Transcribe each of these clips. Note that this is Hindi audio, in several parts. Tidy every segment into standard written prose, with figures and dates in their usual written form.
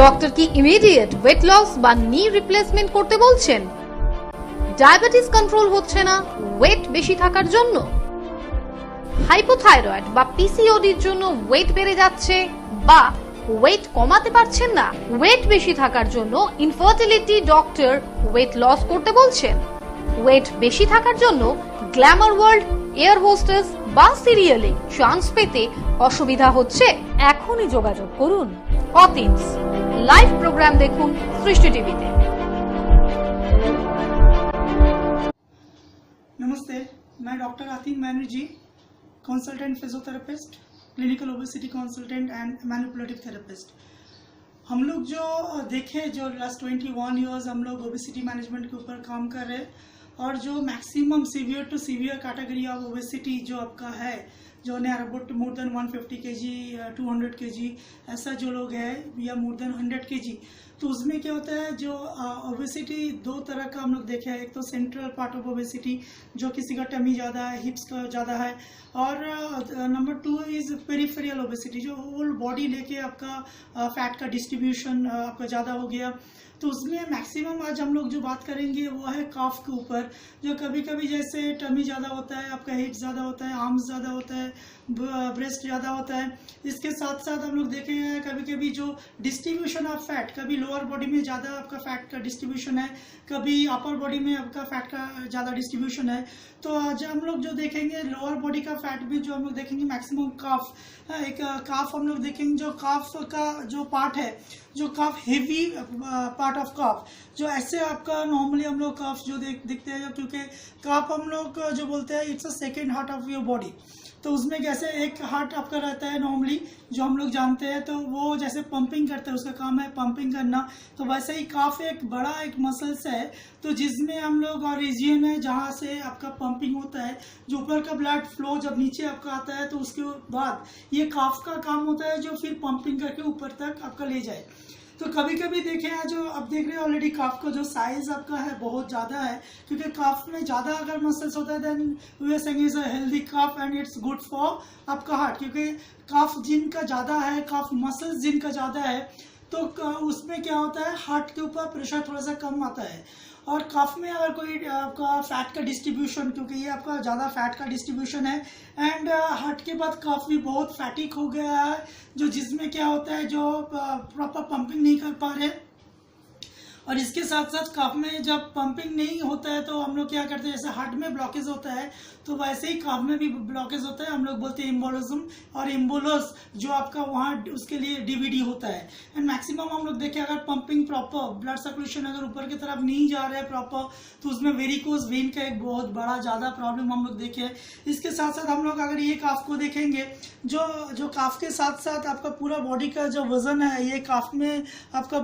ডক্টর কি ইমিডিয়েট ওয়েট লস বা নি রিপ্লেসমেন্ট করতে বলছেন? ডায়াবেটিস কন্ট্রোল হচ্ছে না ওয়েট বেশি থাকার জন্য? হাইপোথাইরয়েড বা পিসিওডির জন্য ওয়েট বেড়ে যাচ্ছে বা ওয়েট কমাতে পারছেন না, ওয়েট বেশি থাকার জন্য ইনফার্টিলিটি ডক্টর ওয়েট লস করতে বলছেন? ওয়েট বেশি থাকার জন্য গ্ল্যামার ওয়ার্ল্ড, এয়ার হোস্টেস বা সিরিয়ালে চান্স পেতে অসুবিধা হচ্ছে? এখনই যোগাযোগ করুন অতিন্স। লাইভ প্রোগ্রাম দেখুন সৃষ্টি টিভিতে। नमस्ते, मैं doctor Atin Banerjee, consultant physiotherapist, clinical obesity consultant and manipulative therapist. हम लोग जो देखे जो लास्ट 21 इयर्स हम लोग ओबेसिटी मैनेजमेंट के ऊपर काम कर रहे हैं और जो maximum severe to severe category of obesity जो आपका है, जो near about more than 150 kg, 200 kg ऐसा जो लोग है या मोर देन 100 kg, तो उसमें क्या होता है जो ओबेसिटी दो तरह का हम लोग देखे हैं। एक तो सेंट्रल पार्ट ऑफ ओबेसिटी जो किसी का टमी ज़्यादा है, हिप्स का ज़्यादा है, और नंबर 2 इज़ पेरिफेरियल ओबेसिटी जो होल बॉडी लेके आपका फैट का डिस्ट्रीब्यूशन आपका ज़्यादा हो गया। तो उसमें मैक्सिमम आज हम लोग जो बात करेंगे वो है काफ के ऊपर, जो कभी कभी जैसे टमी ज़्यादा होता है, आपका हिप्स ज़्यादा होता है, आर्म्स ज़्यादा होता है, ब्रेस्ट ज़्यादा होता है। इसके साथ साथ हम लोग देखेंगे कभी कभी जो डिस्ट्रीब्यूशन ऑफ फैट, कभी लोअर बॉडी में ज़्यादा आपका फैट का डिस्ट्रीब्यूशन है, कभी अपर बॉडी में आपका फैट का ज़्यादा डिस्ट्रीब्यूशन है। तो आज हम लोग जो देखेंगे लोअर बॉडी का फैट में जो हम लोग देखेंगे मैक्सिमम काफ, एक काफ हम लोग देखेंगे जो काफ का जो पार्ट है, जो काफ हेवी पार्ट ऑफ काफ, जो ऐसे आपका नॉर्मली हम लोग काफ जो दिखते हैं, क्योंकि काफ हम लोग जो बोलते हैं it's a second heart of your body. तो उसमें कैसे एक हार्ट आपका रहता है नॉर्मली जो हम लोग जानते हैं, तो वो जैसे पंपिंग करता है, उसका काम है पंपिंग करना। तो वैसे ही काफ एक बड़ा एक मसल्स है, तो जिसमें हम लोग और रीजियन है जहाँ से आपका पंपिंग होता है, जो ऊपर का ब्लड फ्लो जब नीचे आपका आता है तो उसके बाद ये काफ का काम होता है जो फिर पंपिंग करके ऊपर तक आपका ले जाए। तो कभी कभी देखें जो आप देख रहे हैं ऑलरेडी काफ का जो साइज आपका है बहुत ज़्यादा है, क्योंकि काफ में ज़्यादा अगर मसल्स होता है then we are saying is a healthy calf and it's good for आपका हार्ट, क्योंकि काफ जिनका ज़्यादा है, काफ मसल्स जिनका ज़्यादा है, तो उसमें क्या होता है हार्ट के ऊपर प्रेशर थोड़ा सा कम आता है। और काफ में अगर कोई आपका फैट का डिस्ट्रीब्यूशन, क्योंकि ये आपका ज़्यादा फैट का डिस्ट्रीब्यूशन है एंड हार्ट के बाद काफ भी बहुत फैटिक हो गया है, जो जिसमें क्या होता है जो प्रॉपर पंपिंग नहीं कर पा रहे। और इसके साथ साथ काफ में जब पंपिंग नहीं होता है तो हम लोग क्या करते हैं, जैसे हार्ट में ब्लॉकेज होता है तो वैसे ही काफ में भी ब्लॉकेज होता है, हम लोग बोलते हैं एम्बोलिज्म और एम्बोलस, जो आपका वहाँ उसके लिए डीवीडी होता है। एंड मैक्सिमम हम लोग देखें अगर पंपिंग प्रॉपर ब्लड सर्कुलेशन अगर ऊपर की तरफ नहीं जा रहा है प्रॉपर, तो उसमें वेरिकोज वेन का एक बहुत बड़ा ज़्यादा प्रॉब्लम हम लोग देखे। इसके साथ साथ हम लोग अगर ये काफ को देखेंगे, जो काफ के साथ साथ आपका पूरा बॉडी का जो वजन है ये काफ में आपका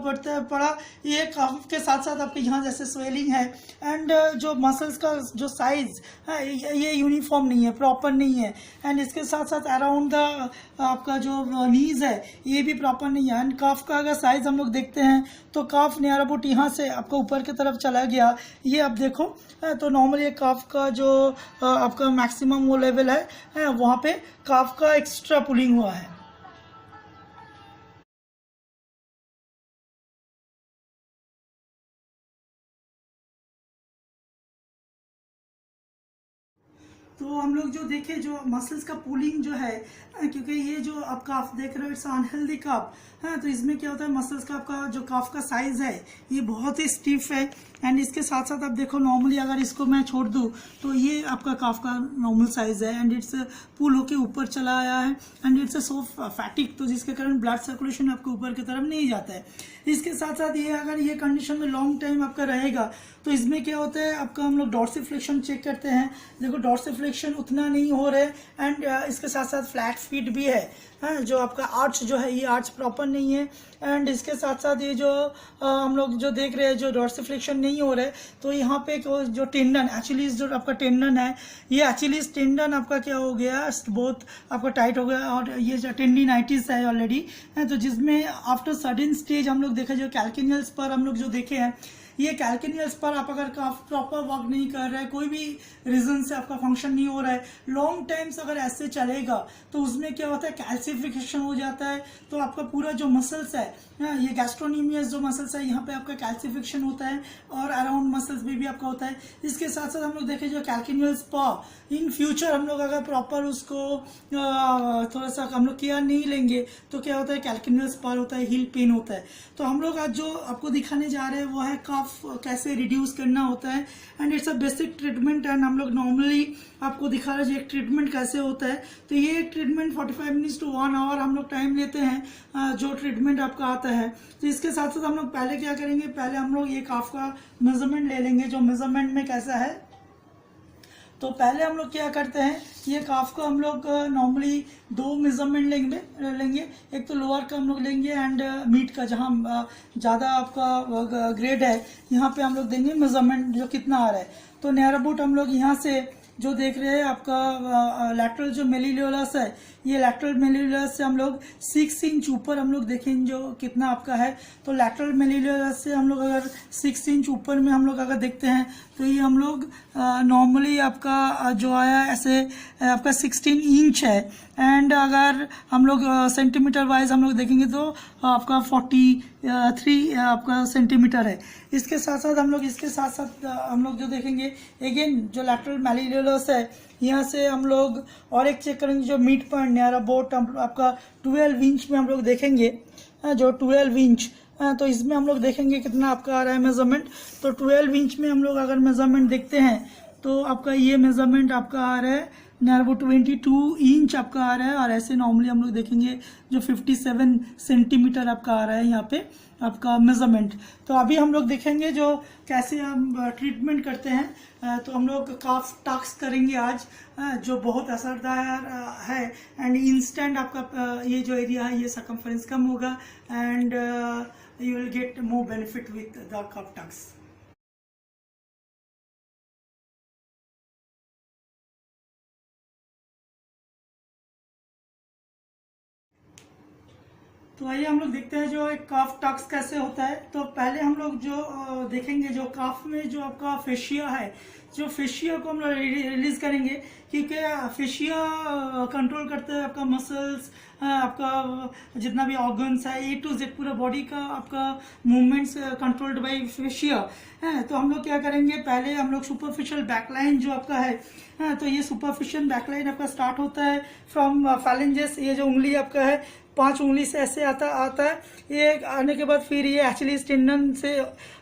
पड़ा, ये काफ के साथ साथ आपके यहाँ जैसे स्वेलिंग है एंड जो मसल्स का जो साइज है ये यूनिफॉर्म नहीं है, प्रॉपर नहीं है। एंड इसके साथ साथ अराउंड द आपका जो नीज है ये भी प्रॉपर नहीं है। एंड काफ का अगर साइज हम लोग देखते हैं तो काफ नियर अबाउट यहाँ से आपका ऊपर की तरफ चला गया, ये आप देखो तो नॉर्मली काफ का जो आपका मैक्सिमम वो लेवल है वहाँ पे काफ का एक्स्ट्रा पुलिंग हुआ है। तो हम लोग जो देखें जो मसल्स का पुलिंग जो है, क्योंकि ये जो आप काफ देख रहे हो इट्स अनहेल्दी काफ है, तो इसमें क्या होता है मसल्स का आपका जो काफ का साइज है ये बहुत ही स्टिफ है। एंड इसके साथ साथ आप देखो नॉर्मली अगर इसको मैं छोड़ दूँ तो ये आपका काफ का नॉर्मल साइज है एंड इट्स पुल होके ऊपर चला आया है एंड इट्स सो फैटिक, तो जिसके कारण ब्लड सर्कुलेशन आपके ऊपर की तरफ नहीं जाता है। इसके साथ साथ ये अगर ये कंडीशन में लॉन्ग टाइम आपका रहेगा तो इसमें क्या होता है आपका हम लोग डॉर्सिफ्लेक्शन चेक करते हैं, देखो डॉर्सिफ्लेक्शन उतना नहीं हो रहा है एंड इसके साथ साथ फ्लैट फीट भी है, जो आपका आर्च जो है ये आर्च प्रॉपर नहीं है। एंड इसके साथ साथ ये जो हम लोग जो देख रहे हैं जो डॉर्सिफ्लेक्शन नहीं हो रहा है, तो यहाँ पे जो टेंडन एचिलिस जो आपका टेंडन है, ये एचिलिस टेंडन आपका क्या हो गया बहुत आपका टाइट हो गया और ये जो टेंडिनाइटिस है ऑलरेडी, तो जिसमें आफ्टर सर्टेन स्टेज हम लोग देखे जो कैल्किनियल्स पर हम लोग जो देखे हैं ये कैल्किनियल्स पर आप अगर प्रॉपर वर्क नहीं कर रहे हैं, कोई भी रीजन से आपका फंक्शन नहीं हो रहा है, लॉन्ग टाइम्स अगर ऐसे चलेगा तो उसमें क्या होता है, कैल्सिफिकेशन हो जाता है। तो आपका पूरा जो मसल्स है, ये गैस्ट्रोनीमियस जो मसल्स है, यहाँ पे आपका कैल्सिफिकेशन होता है और अराउंड मसल्स में भी आपका होता है। इसके साथ साथ हम लोग देखें जो कैल्किनियल्स पर इन फ्यूचर हम लोग अगर प्रॉपर उसको थोड़ा सा हम लोग केयर नहीं लेंगे तो क्या होता है, कैल्किनियल्स पर होता है, हील पेन होता है। तो हम लोग आज जो आपको दिखाने जा रहे हैं वो है कफ कैसे रिड्यूस करना होता है, and it's a basic treatment. And हम लोग नॉर्मली आपको दिखा रहे हैं एक ट्रीटमेंट कैसे होता है। तो ये एक ट्रीटमेंट 45 मिनट्स टू 1 आवर हम लोग टाइम लेते हैं जो ट्रीटमेंट आपका आता है। तो इसके साथ साथ हम लोग पहले क्या करेंगे, पहले हम लोग ये कफ का मेजरमेंट ले लेंगे। जो मेजरमेंट में कैसा है, तो पहले हम लोग क्या करते हैं, ये काफ को हम लोग नॉर्मली 2 मेजरमेंट लेंगे। एक तो लोअर का हम लोग लेंगे एंड मीट का, जहाँ ज़्यादा आपका ग्रेड है, यहाँ पे हम लोग देंगे मेजरमेंट जो कितना आ रहा है। तो नियर अबाउट हम लोग यहाँ से जो देख रहे हैं आपका लैटरल जो मेलियोलस है, ये लैटरल मेलियोलस से हम लोग 6 इंच ऊपर हम लोग देखेंगे जो कितना आपका है। तो लैटरल मेलियोलस से हम लोग अगर 6 इंच ऊपर में हम लोग अगर देखते हैं तो ये हम लोग नॉर्मली आपका जो आया ऐसे आपका 16 इंच है। एंड अगर हम लोग सेंटीमीटर वाइज हम लोग देखेंगे तो आपका 43 आपका सेंटीमीटर है। इसके साथ साथ हम लोग जो देखेंगे अगेन जो लैटरल मेलियोलस है, यहाँ से हम लोग और एक चेक करेंगे जो मिड पॉइंट नियर अबाउट आपका 12 इंच में हम लोग देखेंगे, जो 12 इंच, तो इसमें हम लोग देखेंगे कितना आपका आ रहा है मेजरमेंट। तो 12 इंच में हम लोग अगर मेजरमेंट देखते हैं तो आपका ये मेजरमेंट आपका आ रहा है नियर अबाउट 22 इंच आपका आ रहा है। और ऐसे नॉर्मली हम लोग देखेंगे जो 57 सेंटीमीटर आपका आ रहा है यहाँ पे आपका मेजरमेंट। तो अभी हम लोग देखेंगे जो कैसे हम ट्रीटमेंट करते हैं। तो हम लोग काफ टक्स करेंगे आज, जो बहुत असरदार है एंड इंस्टेंट आपका ये जो एरिया है ये सरकमफरेंस कम होगा and you will get more benefit with the calf tucks. तो आइए हम लोग देखते हैं जो एक काफ टक्स कैसे होता है। तो पहले हम लोग जो देखेंगे जो काफ में जो आपका फेशिया है, जो फेशिया को हम लोग रिलीज करेंगे, क्योंकि फेशिया कंट्रोल करते हैं आपका मसल्स, आपका जितना भी ऑर्गन्स है, A to Z पूरा बॉडी का आपका मूवमेंट्स कंट्रोल्ड बाय फेशिया है। तो हम लोग क्या करेंगे, पहले हम लोग सुपरफिशियल बैकलाइन जो आपका है, तो ये सुपरफिशियल बैकलाइन आपका स्टार्ट होता है फ्रॉम फैलेंजेस, ये जो उंगली आपका है 5 उंगली से ऐसे आता है। ये आने के बाद फिर ये एक्चुअली टेंडन से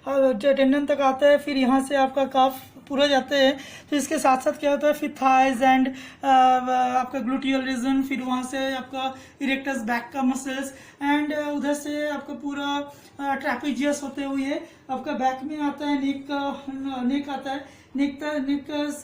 टेंडन तक आता है, फिर यहाँ से आपका काफ पूरा जाते हैं। तो इसके साथ साथ क्या होता है, फिर थाइज एंड आपका ग्लूटियल रीजन, फिर वहाँ से आपका इरेक्टस बैक का मसल्स एंड उधर से आपका पूरा ट्रैपेजियस होते हुए आपका बैक में आता है, नेक आता है। नेक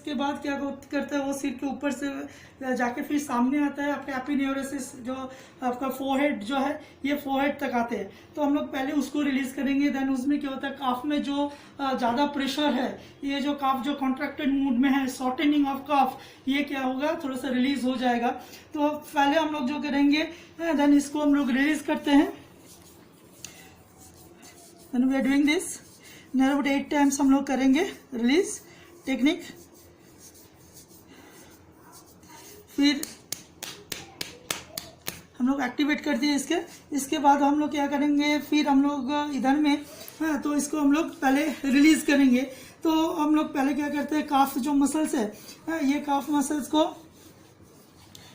के बाद क्या करता है, वो सिर के ऊपर से जाके फिर सामने आता है आपका एपिन्यूरोसिस, जो आपका फोरहेड जो है ये फोरहेड तक आते हैं। तो हम लोग पहले उसको रिलीज करेंगे। देन उसमें क्या होता है, काफ में जो ज़्यादा प्रेशर है, ये जो काफ जो कॉन्ट्रैक्टेड मूड में है, शॉर्टनिंग ऑफ काफ, ये क्या होगा, थोड़ा सा रिलीज हो जाएगा। तो पहले हम लोग जो करेंगे, देन इसको हम लोग रिलीज करते हैं। Then we are doing this near about 8 times हम लोग करेंगे रिलीज टेक्निक। फिर हम लोग एक्टिवेट कर दिए इसके बाद हम लोग क्या करेंगे, फिर हम लोग इधर में तो इसको हम लोग पहले रिलीज करेंगे। तो हम लोग पहले क्या करते हैं, काफ जो मसल्स है, ये काफ मसल्स को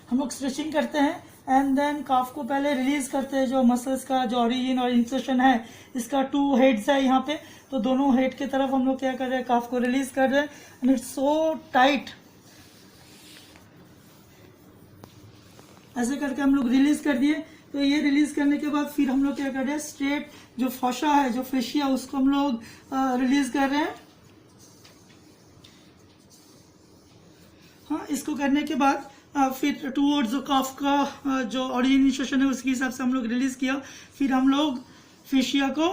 हम लोग स्ट्रेचिंग करते हैं एंड देन काफ को पहले रिलीज करते हैं। जो मसल्स का जो ओरिजिन और इंसर्शन है, इसका 2 हेड्स है यहाँ पे, तो दोनों हेड की तरफ हम लोग क्या कर रहे हैं, काफ को रिलीज कर रहे हैं एंड इट्स सो टाइट। ऐसे करके हम लोग रिलीज कर दिए। तो ये रिलीज करने के बाद फिर हम लोग क्या कर रहे हैं, स्ट्रेट जो फॉशा है, जो फेशिया, उसको हम लोग रिलीज कर रहे हैं। हाँ, इसको करने के बाद फिर टूवर्ड्स जो काफ का जो ओरिजिनेशन है उसके हिसाब से हम लोग रिलीज किया। फिर हम लोग फेशिया को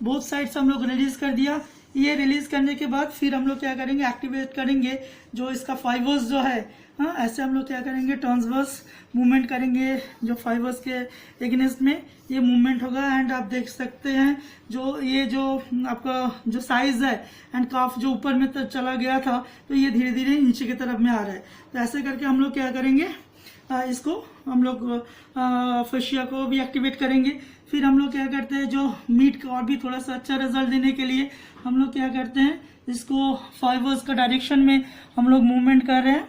बोथ साइड से हम लोग रिलीज कर दिया। ये रिलीज करने के बाद फिर हम लोग क्या करेंगे, एक्टिवेट करेंगे जो इसका फाइबर्स जो है, हाँ ऐसे हम लोग क्या करेंगे, ट्रांसवर्स मूवमेंट करेंगे जो फाइबर्स के एगेंस्ट में ये मूवमेंट होगा। एंड आप देख सकते हैं जो ये जो आपका जो साइज है एंड काफ जो ऊपर में तो चला गया था, तो ये धीरे धीरे नीचे की तरफ में आ रहा है। तो ऐसे करके हम लोग क्या करेंगे, इसको हम लोग फेशिया को भी एक्टिवेट करेंगे। फिर हम लोग क्या करते हैं, जो मीट का और भी थोड़ा सा अच्छा रिजल्ट देने के लिए हम लोग क्या करते हैं, इसको फाइबर्स का डायरेक्शन में हम लोग मूवमेंट कर रहे हैं।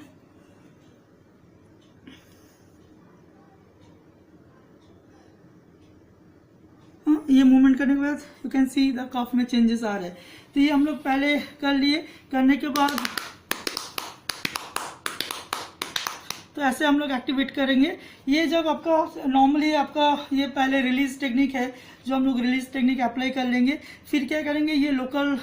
ये मूवमेंट करने के बाद यू कैन सी द कफ में चेंजेस आ रहे हैं। तो ये हम लोग पहले कर लिए, करने के बाद तो ऐसे हम लोग एक्टिवेट करेंगे। ये जब आपका नॉर्मली आपका ये पहले रिलीज टेक्निक है, जो हम लोग रिलीज टेक्निक अप्लाई कर लेंगे। फिर क्या करेंगे, ये लोकल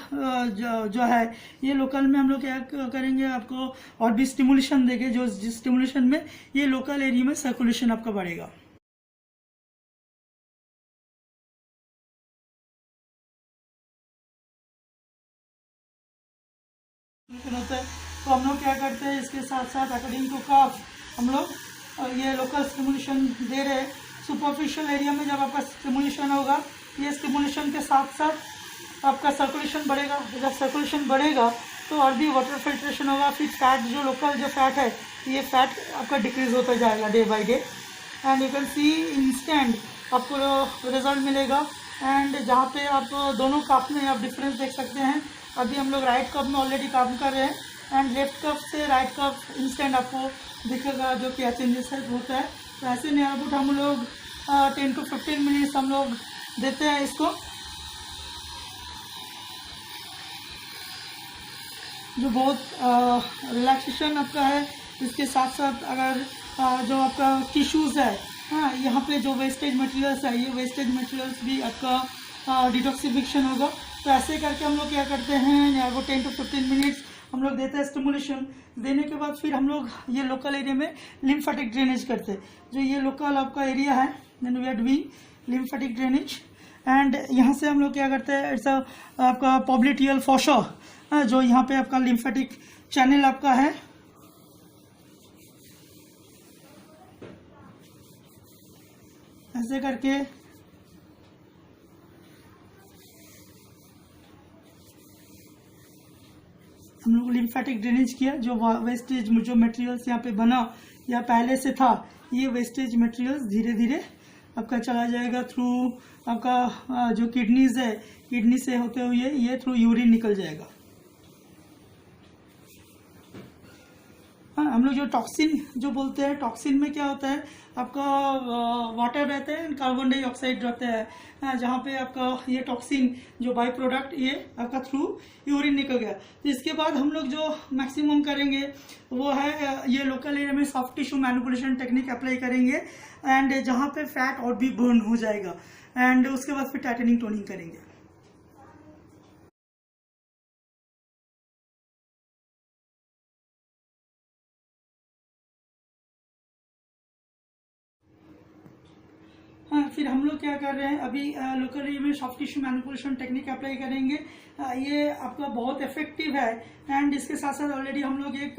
जो है, ये लोकल में हम लोग क्या करेंगे, आपको और भी स्टिमुलेशन देंगे, जो जिस स्टिमुलेशन में ये लोकल एरिया में सर्कुलेशन आपका बढ़ेगा। होता है तो हम लोग क्या करते हैं, इसके साथ साथ अकॉर्डिंग टू कफ हम लोग ये लोकल स्टिमुलेशन दे रहे हैं। सुपरफिशियल एरिया में जब आपका स्टिमुलेशन होगा, ये स्टिमुलेशन के साथ साथ आपका सर्कुलेशन बढ़ेगा। जब सर्कुलेशन बढ़ेगा तो और भी वाटर फिल्ट्रेशन होगा। फिर फैट जो लोकल जो फैट है, ये फैट आपका डिक्रीज होता जाएगा day by day. And you can see instant आपको रिजल्ट मिलेगा। एंड जहाँ पे आप दोनों कप में आप डिफरेंस देख सकते हैं। अभी हम लोग राइट कप में ऑलरेडी काम कर रहे हैं एंड लेफ्ट कप से राइट कप इंस्टेंट आपको दिखेगा जो क्या चेंजेस है होता है। तो ऐसे नियर अबाउट हम लोग 10 to 15 मिनट्स हम लोग देते हैं इसको, जो बहुत रिलैक्सेशन आपका है। इसके साथ साथ अगर जो आपका टिश्यूज़ है, हाँ यहाँ पे जो वेस्टेज मटेरियल्स है, ये वेस्टेज मटेरियल्स भी आपका डिटॉक्सिफिकेशन होगा। तो ऐसे करके हम लोग क्या करते हैं, वो 10 to 15 मिनट्स हम लोग देते हैं स्टिमुलेशन। देने के बाद फिर हम लोग ये लोकल एरिया में लिम्फेटिक ड्रेनेज करते हैं। जो ये लोकल आपका एरिया है, then we are doing lymphatic drainage. And यहाँ से हम लोग क्या करते हैं, इट्स आपका पॉब्लिटियल फॉशा, जो यहाँ पे आपका लिम्फेटिक चैनल आपका है। ऐसे करके हम लोग लिम्फेटिक ड्रेनेज किया। जो वेस्टेज जो मटेरियल्स यहाँ पे बना या पहले से था, ये वेस्टेज मटेरियल्स धीरे धीरे आपका चला जाएगा थ्रू आपका जो किडनीज है, किडनी से होते हुए ये थ्रू यूरिन निकल जाएगा। हाँ, हम लोग जो टॉक्सिन जो बोलते हैं, टॉक्सिन में क्या होता है, आपका वाटर रहता है, कार्बन डाइऑक्साइड रहता है। हाँ, जहाँ पे आपका ये टॉक्सिन जो बाई प्रोडक्ट ये आपका थ्रू यूरिन निकल गया। तो इसके बाद हम लोग जो मैक्सिमम करेंगे वो है ये लोकल एरिया में soft tissue manipulation technique apply करेंगे। एंड जहाँ पे फैट और भी बर्न हो जाएगा। एंड उसके बाद फिर टाइटनिंग टोनिंग करेंगे। हाँ, फिर हम लोग क्या कर रहे हैं, अभी लोकल एरिया में soft tissue manipulation technique apply करेंगे। ये आपका बहुत इफेक्टिव है। एंड इसके साथ साथ ऑलरेडी हम लोग एक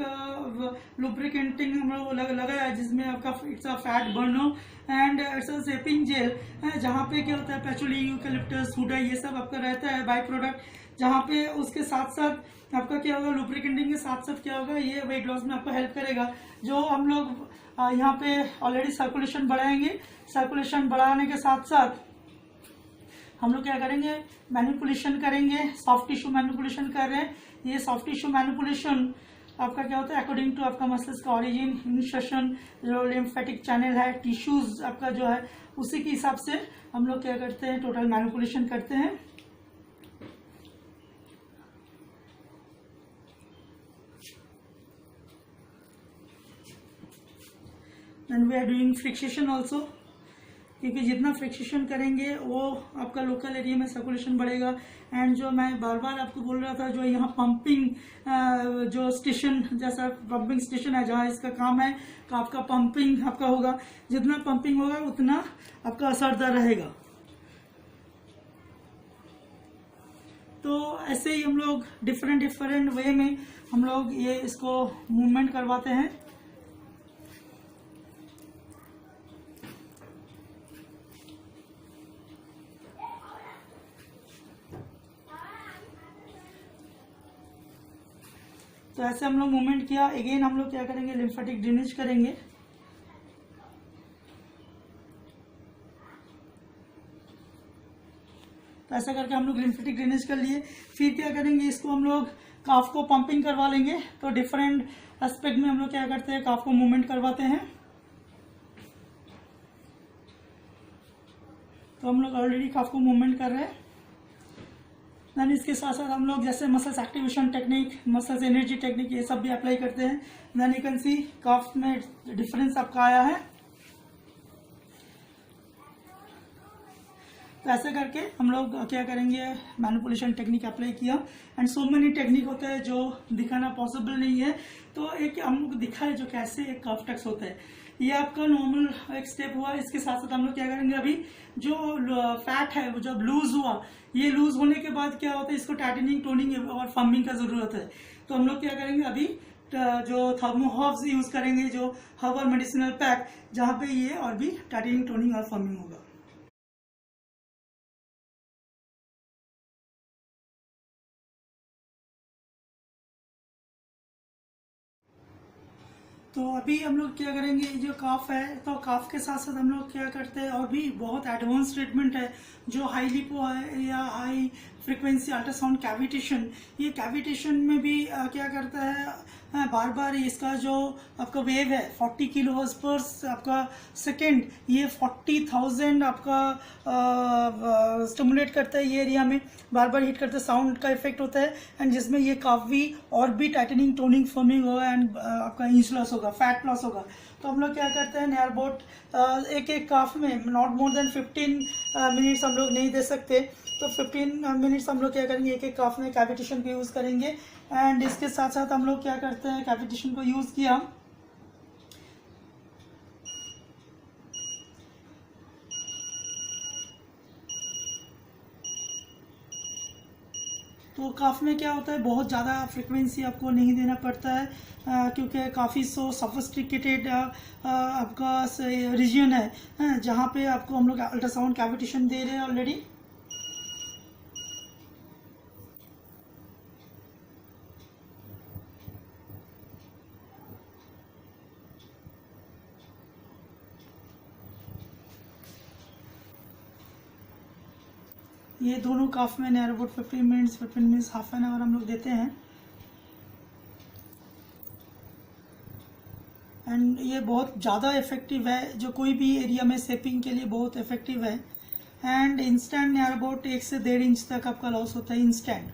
लुब्रिकेंटिंग हम लोग लगाया है, जिसमें आपका इट्स अ फैट बर्न हो। And it's a shaping gel, जहाँ पे क्या होता है, पैचोली, यूकैलिप्टस, हुडा, ये सब आपका रहता है बाई प्रोडक्ट। जहाँ पे उसके साथ साथ आपका क्या होगा, लुब्रिकेंटिंग के साथ साथ क्या होगा, ये वेट लॉस में आपको हेल्प करेगा। जो हम लोग यहाँ पे ऑलरेडी सर्कुलेशन बढ़ाएंगे। सर्कुलेशन बढ़ाने के साथ साथ हम लोग क्या करेंगे, मैनिपुलेशन करेंगे। सॉफ्ट टिश्यू मैनिपुलेशन कर रहे हैं। ये सॉफ्ट टिश्यू मैनिपुलेशन आपका क्या होता है, अकॉर्डिंग टू आपका मसल्स का ओरिजिन, इंसर्शन, जो लिम्फेटिक चैनल है, टिश्यूज आपका जो है, उसी के हिसाब से हम लोग क्या करते हैं, टोटल मैनिपुलेशन करते हैं। And we are doing friction also, क्योंकि जितना फ्रिक्सेशन करेंगे वो आपका लोकल एरिया में सर्कुलेशन बढ़ेगा। एंड जो मैं बार बार आपको बोल रहा था, जो यहाँ पंपिंग जो स्टेशन जैसा पंपिंग स्टेशन है, जहाँ इसका काम है कि आपका पंपिंग आपका होगा। जितना पंपिंग होगा उतना आपका असरदार रहेगा। तो ऐसे ही हम लोग डिफरेंट वे में हम लोग ये इसको मूवमेंट करवाते हैं। तो ऐसे हम लोग मूवमेंट किया। अगेन हम लोग क्या करेंगे, लिम्फेटिक ड्रेनेज करेंगे। तो ऐसा करके हम लोग लिम्फेटिक ड्रेनेज कर लिए। फिर क्या करेंगे, इसको हम लोग काफ को पंपिंग करवा लेंगे। तो डिफरेंट एस्पेक्ट में हम लोग क्या करते हैं, काफ को मूवमेंट करवाते हैं। तो हम लोग ऑलरेडी काफ को मूवमेंट कर रहे हैं। देन इसके साथ साथ हम लोग जैसे muscles activation technique, muscles energy technique, ये सब भी अप्लाई करते हैं। देन यू कैन सी काफ में डिफरेंस आपका आया है। तो ऐसे करके हम लोग क्या करेंगे, मैनिपुलेशन टेक्निक अप्लाई किया। एंड सो मेनी टेक्निक होते हैं जो दिखाना पॉसिबल नहीं है। तो एक हम लोग दिखा है जो कैसे एक कफ टक्स होता है। ये आपका नॉर्मल एक स्टेप हुआ। इसके साथ साथ हम लोग क्या करेंगे, अभी जो फैट है वो जब लूज हुआ, ये लूज होने के बाद क्या होता है, इसको टाइटनिंग, टोनिंग और फर्मिंग का जरूरत है। तो हम लोग क्या करेंगे, अभी जो थर्मोहर्ब्स यूज करेंगे, जो हर्बल मेडिसिनल पैक, जहाँ पे ये और भी टाइटनिंग, टोनिंग और फर्मिंग होगा। तो अभी हम लोग क्या करेंगे, जो काफ है, तो काफ के साथ साथ हम लोग क्या करते हैं, और भी बहुत एडवांस ट्रीटमेंट है जो हाई लिपो है या हाई फ्रीक्वेंसी अल्ट्रासाउंड कैविटेशन। ये कैविटेशन में भी क्या करता है, बार बार इसका जो आपका वेव है 40 किलोहर्ट्ज पर आपका सेकेंड, ये 40,000 आपका स्टिमुलेट करता है। ये एरिया में बार बार हिट करते, साउंड का इफेक्ट होता है। एंड जिसमें ये काफी और भी टाइटनिंग, टोनिंग, फर्मिंग होगा एंड आपका इंच लॉस होगा, फैट लॉस होगा। तो हम लोग क्या करते हैं, नियर अबाउट एक एक काफ में नॉट मोर देन 15 मिनट्स हम लोग नहीं दे सकते। तो 15 मिनट्स हम लोग क्या करेंगे, एक एक काफ में कैविटेशन को यूज़ करेंगे। एंड इसके साथ साथ हम लोग क्या करते हैं, कैविटेशन को यूज़ किया। तो काफ में क्या होता है, बहुत ज़्यादा फ्रिक्वेंसी आपको नहीं देना पड़ता है, क्योंकि काफ़ी सोफिस्टिकेटेड आपका रीजन है, जहाँ पे आपको हम लोग अल्ट्रासाउंड कैविटेशन दे रहे हैं ऑलरेडी। ये दोनों काफ में near about 15 minutes, half an hour हम लोग देते हैं। एंड ये बहुत ज़्यादा इफेक्टिव है, जो कोई भी एरिया में सेपिंग के लिए बहुत इफेक्टिव है। एंड इंस्टेंट नियर अबाउट 1 से 1.5 इंच तक आपका लॉस होता है, इंस्टेंट।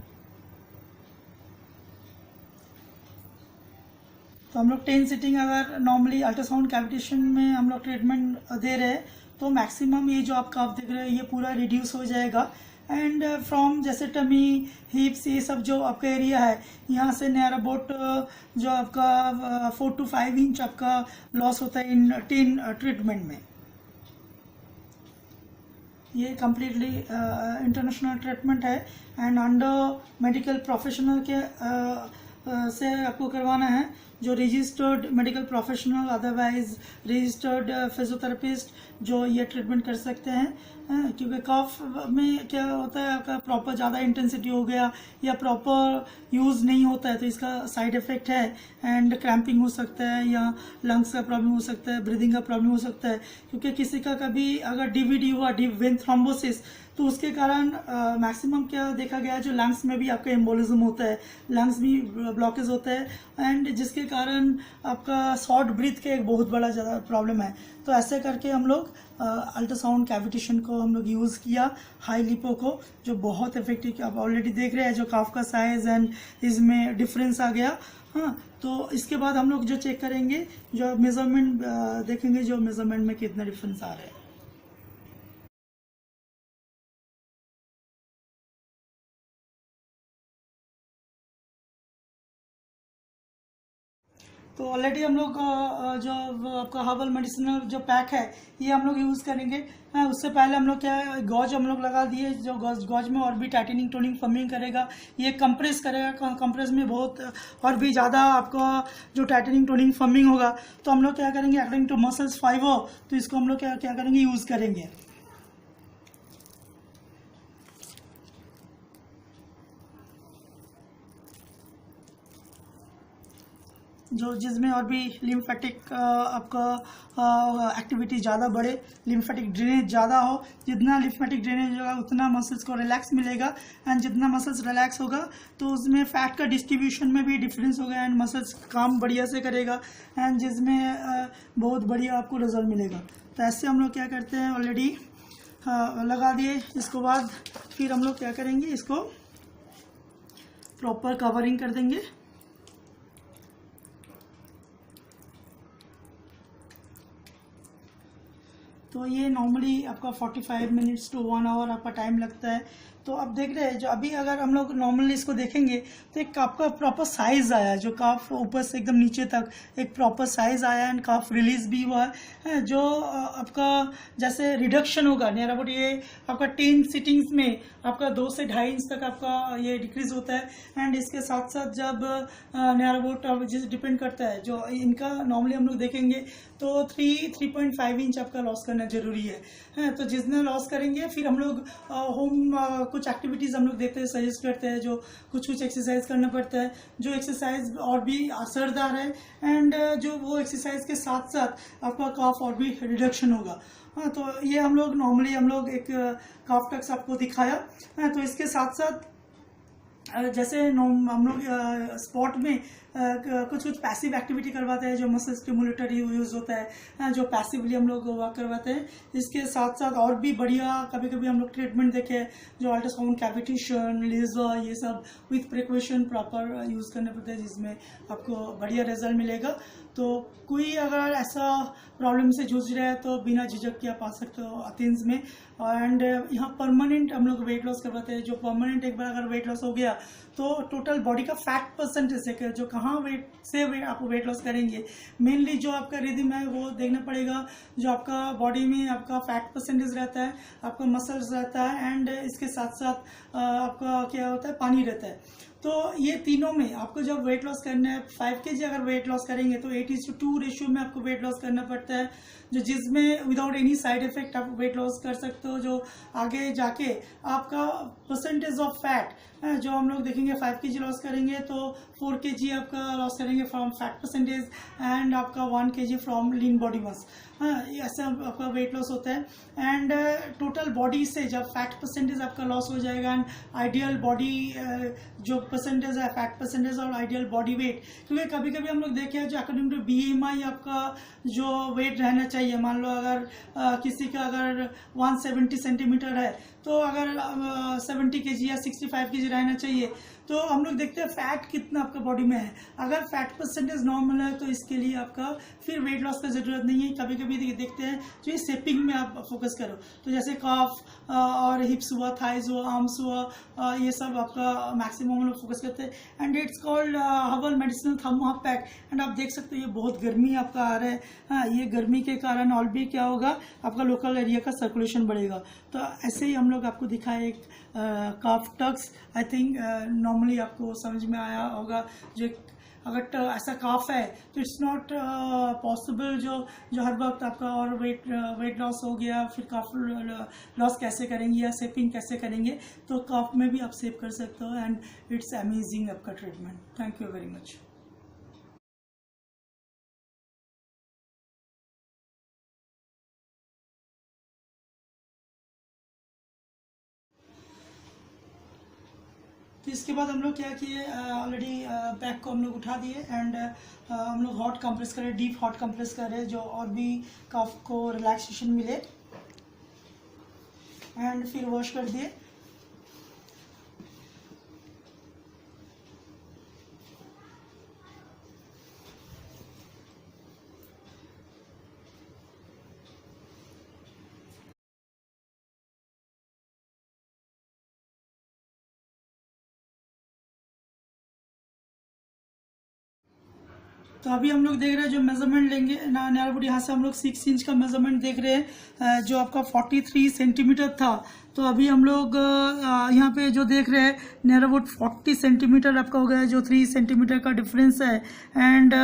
तो हम लोग 10 सिटिंग अगर नॉर्मली अल्ट्रासाउंड कैविटेशन में हम लोग ट्रीटमेंट दे रहे हैं, तो मैक्सिमम ये जो आप काफ देख रहे हैं ये पूरा रिड्यूस हो जाएगा। एंड फ्रॉम जैसे टमी, हिप्स, ये सब जो आपका एरिया है, यहाँ से नियर अबाउट जो आपका 4 to 5 इंच आपका लॉस होता है इन 10 ट्रीटमेंट में। ये कम्प्लीटली इंटरनेशनल ट्रीटमेंट है एंड अंडर मेडिकल प्रोफेशनल के से आपको करवाना है, जो registered medical professional, otherwise registered physiotherapist जो ये ट्रीटमेंट कर सकते हैं। क्योंकि कफ में क्या होता है, आपका प्रॉपर ज़्यादा इंटेंसिटी हो गया या प्रॉपर यूज़ नहीं होता है, तो इसका साइड इफ़ेक्ट है। एंड क्रैम्पिंग हो सकता है, या लंग्स का प्रॉब्लम हो सकता है, ब्रीदिंग का प्रॉब्लम हो सकता है। क्योंकि किसी का कभी अगर डीवीडी हुआ, डीप वेन थ्रोम्बोसिस, तो उसके कारण मैक्सिमम क्या देखा गया है, जो लंग्स में भी आपका एम्बोलिज्म होता है, लंग्स भी ब्लॉकेज होता है, एंड जिसके कारण आपका शॉर्ट ब्रीथ का एक बहुत बड़ा ज़्यादा प्रॉब्लम है। तो ऐसे करके हम लोग अल्ट्रासाउंड कैविटेशन को हम लोग यूज़ किया, हाई लिपो को, जो बहुत इफेक्टिव, आप ऑलरेडी देख रहे हैं जो काफ का साइज एंड इसमें डिफरेंस आ गया। हाँ, तो इसके बाद हम लोग जो चेक करेंगे, जो मेजरमेंट देखेंगे, जो मेजरमेंट में कितना डिफरेंस आ रहा है। तो ऑलरेडी हम लोग जो आपका हर्बल मेडिसिनल जो पैक है ये हम लोग यूज़ करेंगे। उससे पहले हम लोग क्या है, गॉज हम लोग लगा दिए, जो गॉज में और भी टाइटनिंग टोनिंग फर्मिंग करेगा, ये कंप्रेस करेगा। कंप्रेस में बहुत और भी ज़्यादा आपका जो टाइटनिंग टोनिंग फर्मिंग होगा, तो हम लोग क्या करेंगे अकॉर्डिंग टू मसल्स फाइबर, तो इसको हम लोग क्या क्या करेंगे, यूज़ करेंगे। जो जिसमें और भी लिम्फेटिक आपका एक्टिविटी ज़्यादा बढ़े, लिम्फेटिक ड्रेनेज ज़्यादा हो। जितना लिम्फेटिक ड्रेनेज होगा उतना मसल्स को रिलैक्स मिलेगा, एंड जितना मसल्स रिलैक्स होगा तो उसमें फैट का डिस्ट्रीब्यूशन में भी डिफरेंस होगा, एंड मसल्स काम बढ़िया से करेगा, एंड जिसमें बहुत बढ़िया आपको रिजल्ट मिलेगा। तो ऐसे हम लोग क्या करते हैं, ऑलरेडी लगा दिए। इसके बाद फिर हम लोग क्या करेंगे, इसको प्रॉपर कवरिंग कर देंगे। तो ये नॉर्मली आपका 45 मिनट्स टू 1 आवर आपका टाइम लगता है। तो अब देख रहे हैं, जो अभी अगर हम लोग नॉर्मली इसको देखेंगे तो एक आपका प्रॉपर साइज आया है, जो काफ ऊपर से एकदम नीचे तक एक प्रॉपर साइज आया है, एंड काफ रिलीज भी हुआ है। जो आपका जैसे रिडक्शन होगा नियर अबाउट, ये आपका 10 सिटिंग्स में आपका 2 से 2.5 इंच तक आपका ये डिक्रीज होता है। एंड इसके साथ साथ जब नियर अबाउट जिस डिपेंड करता है, जो इनका नॉर्मली हम लोग देखेंगे तो 3.5 इंच आपका लॉस करना जरूरी है। तो जितना लॉस करेंगे फिर हम लोग होम कुछ एक्टिविटीज़ हम लोग देते हैं, सजेस्ट करते हैं, जो कुछ एक्सरसाइज करना पड़ता है, जो एक्सरसाइज और भी असरदार है, एंड जो वो एक्सरसाइज के साथ साथ आपका काफ और भी रिडक्शन होगा। हाँ, तो ये हम लोग नॉर्मली हम लोग एक काफ टक्स आपको दिखाया। तो इसके साथ साथ जैसे हम लोग स्पॉट में कुछ पैसिव एक्टिविटी करवाते हैं, जो मसल स्टिमुलेटर यूज होता है, जो पैसिवली हम लोग वर्क करवाते हैं। इसके साथ साथ और भी बढ़िया कभी कभी हम लोग ट्रीटमेंट देखे, जो अल्ट्रासाउंड, कैविटेशन, लेजर, ये सब विथ प्रिकॉशन प्रॉपर यूज़ करने पड़ते हैं, जिसमें आपको बढ़िया रिजल्ट मिलेगा। तो कोई अगर ऐसा प्रॉब्लम से जूझ रहा है तो बिना झिझक के आप आ सकते हो एथेंस में। एंड यहाँ परमानेंट हम लोग वेट लॉस करवाते हैं। जो परमानेंट एक बार अगर वेट लॉस हो गया तो टोटल बॉडी का फैट परसेंटेज है, जो कहाँ वेट से आप वेट लॉस करेंगे, मेनली जो आपका रिदम है वो देखना पड़ेगा। जो आपका बॉडी में आपका फैट परसेंटेज रहता है, आपका मसल्स रहता है, एंड इसके साथ साथ आपका क्या होता है, पानी रहता है। तो ये तीनों में आपको जब वेट लॉस करना है, 5 kg अगर वेट लॉस करेंगे तो 8:2 रेशियो में आपको वेट लॉस करना पड़ता है, जो जिसमें विदाउट एनी साइड इफेक्ट आप वेट लॉस कर सकते हो। जो आगे जाके आपका परसेंटेज ऑफ फैट, जो हम लोग देखेंगे 5 kg लॉस करेंगे तो 4 kg आपका लॉस करेंगे फ्रॉम फैट परसेंटेज, एंड आपका 1 kg from lean body mass. ऐसा आपका वेट लॉस होता है। एंड टोटल बॉडी से जब फैट परसेंटेज आपका लॉस हो जाएगा, एंड आइडियल बॉडी जो परसेंटेज है, फैट परसेंटेज और आइडियल बॉडी वेट, क्योंकि कभी कभी हम लोग देखे हैं जो अकॉर्डिंग टू BMI आपका जो वेट रहना चाहिए, मान लो अगर किसी का अगर 170 सेंटीमीटर है तो अगर 70 kg या 65 kg रहना चाहिए, तो हम लोग देखते हैं फैट कितना आपका बॉडी में है। अगर फैट परसेंटेज नॉर्मल है तो इसके लिए आपका फिर वेट लॉस का जरूरत नहीं है। कभी कभी देखते हैं जो ये शेपिंग में आप फोकस करो, तो जैसे काफ और हिप्स हुआ, थाइज हुआ, आर्म्स हुआ, ये सब आपका मैक्सिमम हम लोग फोकस करते हैं। And it's called herbal medicinal thermo hub pack. And आप देख सकते हो ये बहुत गर्मी आपका आ रहा है। हाँ, ये गर्मी के कारण और भी क्या होगा, आपका लोकल एरिया का सर्कुलेशन बढ़ेगा। तो ऐसे ही हम लोग आपको दिखाए एक काफ टक्स। आई थिंक नॉर्मली आपको समझ में आया होगा। जो अगर ऐसा काफ है तो इट्स नॉट पॉसिबल जो हर वक्त आपका और वेट लॉस हो गया, फिर काफ लॉस कैसे करेंगे या शेपिंग कैसे करेंगे, तो काफ में भी आप शेप कर सकते हो। एंड इट्स अमेजिंग आपका treatment. Thank you very much. तो इसके बाद हम लोग क्या किए, ऑलरेडी बैक को हम लोग उठा दिए, एंड हम लोग हॉट कंप्रेस करें, डीप हॉट कंप्रेस करें, जो और भी कफ को रिलैक्सेशन मिले, एंड फिर वॉश कर दिए। तो अभी हम लोग देख रहे हैं जो मेजरमेंट लेंगे ना नाराबुड, यहाँ से हम लोग 6 इंच का मेजरमेंट देख रहे हैं जो आपका 43 सेंटीमीटर था। तो अभी हम लोग यहाँ पे जो देख रहे हैं नाराबुड 40 सेंटीमीटर आपका हो गया है, जो 3 सेंटीमीटर का डिफरेंस है। एंड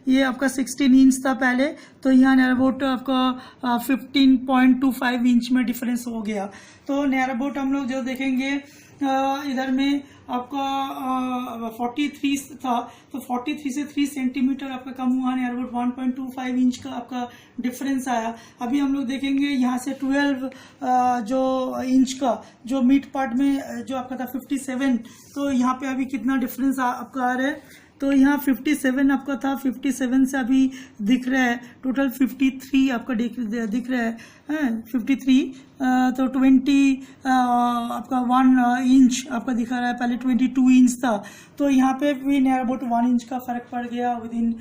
ये आपका 16 इंच था पहले, तो यहाँ नाराबुड आपका 15.25 इंच में डिफरेंस हो गया। तो नाराबुड हम लोग जो देखेंगे इधर में आपका 43 था, तो 43 से 3 सेंटीमीटर आपका कम हुआ, नाराबुड 1.25 इंच का आपका डिफरेंस आया। अभी हम लोग देखेंगे यहाँ से 12 जो इंच का जो मिड पार्ट में जो आपका था 57, तो यहाँ पे अभी कितना डिफरेंस आपका आ रहा है। तो यहाँ 57 आपका था, 57 से अभी दिख रहा है टोटल 53 आपका दिख रहा है 53। तो 20 आपका 1 इंच आपका दिखा रहा है, पहले 22 इंच था। तो यहाँ पे भी नियर अबाउट 1 इंच का फर्क पड़ गया within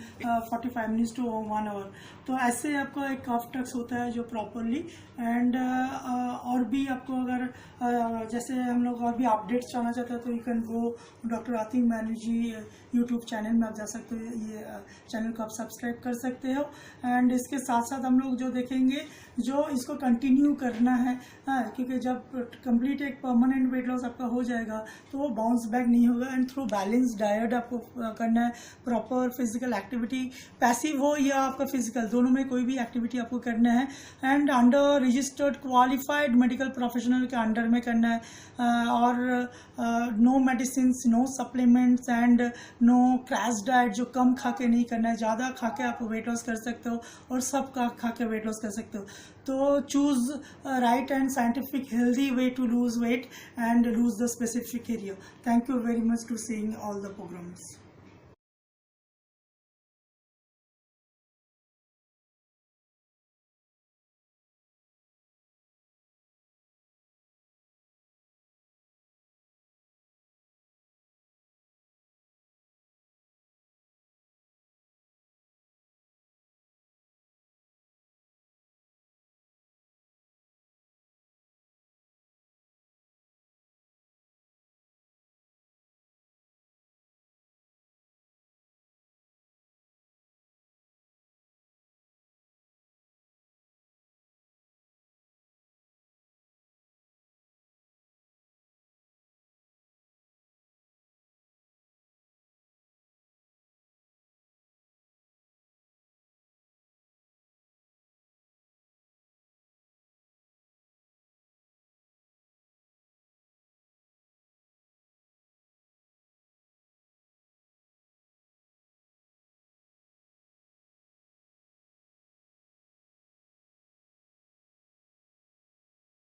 45 minutes to 1 hour. तो ऐसे आपका एक कफ टक्स होता है जो प्रॉपरली। एंड और भी आपको अगर जैसे हम लोग और भी अपडेट्स जानना चाहते हैं तो you can go doctor Atiq Banerjee YouTube channel में आप जा सकते हो, ये चैनल को आप सब्सक्राइब कर सकते हो। एंड इसके साथ साथ हम लोग जो देखेंगे जो इसको कंटिन्यू करना है, क्योंकि जब कंप्लीट एक परमानेंट वेट लॉस आपका हो जाएगा तो वो बाउंस बैक नहीं होगा। एंड थ्रू बैलेंस डाइट आपको करना है, प्रॉपर फिजिकल एक्टिविटी, पैसिव हो या आपका फिजिकल, दोनों में कोई भी एक्टिविटी आपको करना है। And under registered qualified medical professional के अंडर में करना है। और no medicine, no supplements and no crash diet, जो कम खा के नहीं करना है, ज़्यादा खा के आप वेट लॉस कर सकते हो और सब खा के वेट लॉस कर सकते हो। तो choose right and scientific healthy way to lose weight and lose the specific area. Thank you very much to seeing all the programs.